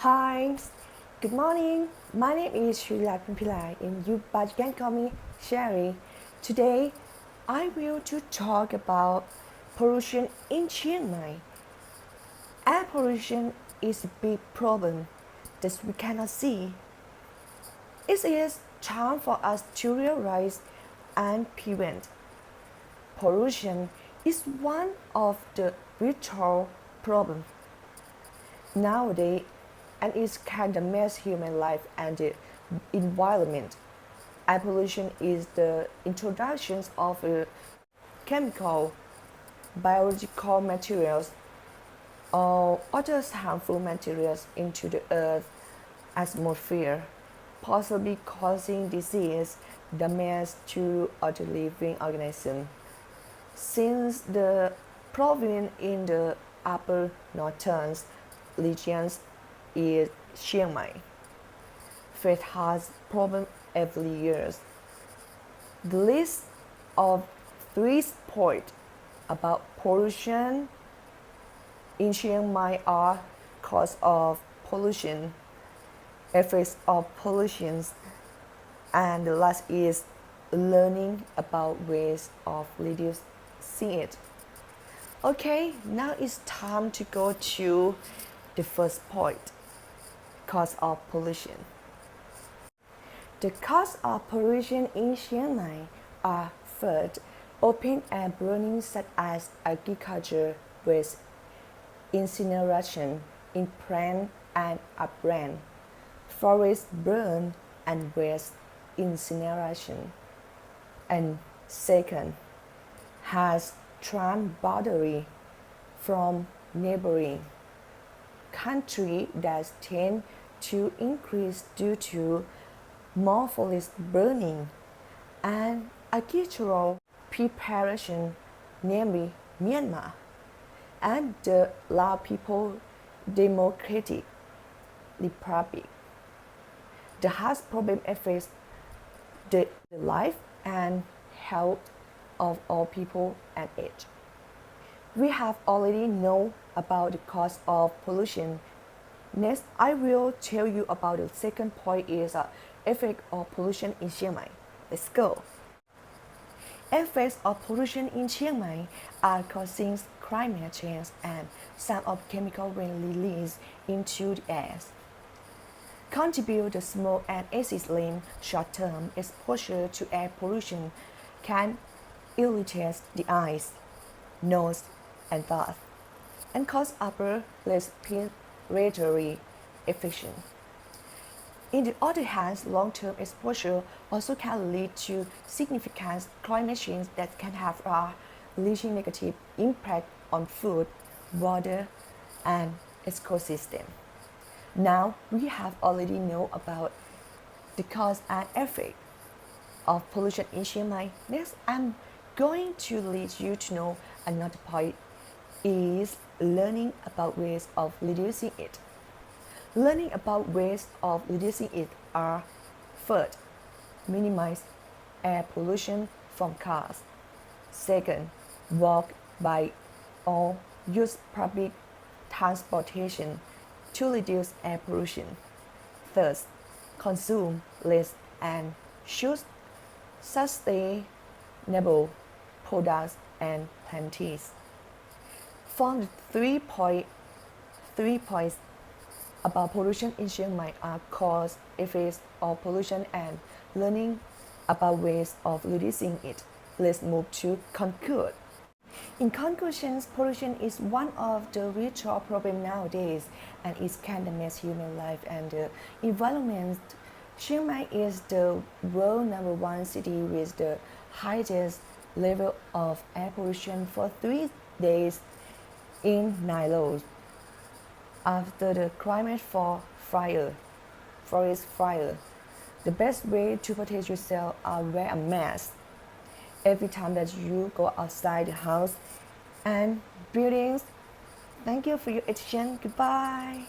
Hi, good morning. My name is Shrila Pillai and but you can call me Sherry. Today, I will to talk about pollution in Chiang Mai. Air pollution is a big problem that we cannot see. It is time for us to realize and prevent. Pollution is one of the vital problems nowadays and it can damage human life and the environment. Air pollution is the introduction of chemical, biological materials or other harmful materials into the earth atmosphere, possibly causing disease, damage to other living organisms. Since the province in the upper northern regions is Chiang Mai, face has problem every year. The list of 3 points about pollution in Chiang Mai are cause of pollution, effects of pollution, and the last is learning about ways of reducing it. Okay, now it's time to go to the first point, cause of pollution. The cause of pollution in Chiang Mai are first, open air burning such as agriculture waste, incineration in plant and upland, forest burn and waste incineration. And second, has transboundary from neighboring country that tend to increase due to more forest burning and agricultural preparation, namely Myanmar and the Lao People Democratic Republic. The health problem affects the life and health of all people and age. We have already know about the cause of pollution. Next, I will tell you about the second point is effect of pollution in Chiang Mai. Let's go. Effects of pollution in Chiang Mai are causing climate change and some of chemical released into the air. Contribute the smoke and acid rain short-term exposure to air pollution can irritate the eyes, nose, and mouth, and cause upper respiratory infection. In the other hand, long-term exposure also can lead to significant climate change that can have a reaching negative impact on food, water, and ecosystem. Now we have already know about the cause and effect of pollution in Chiang Mai. Next, I'm going to lead you to know another point is learning about ways of reducing it. Learning about ways of reducing it are first, minimize air pollution from cars. Second, walk, bike, or use public transportation to reduce air pollution. Third, consume less and choose sustainable products and planties. From the 3 points about pollution in Chiang Mai are cause, effects of pollution and learning about ways of reducing it. Let's move to conclude. In conclusion, pollution is one of the vital problems nowadays and it can damage human life and the environment. Chiang Mai is the world #1 city with the highest level of air pollution for 3 days in 9 rows. After the climate forest fire, the best way to protect yourself is wear a mask every time that you go outside the house and buildings. Thank you for your attention. Goodbye.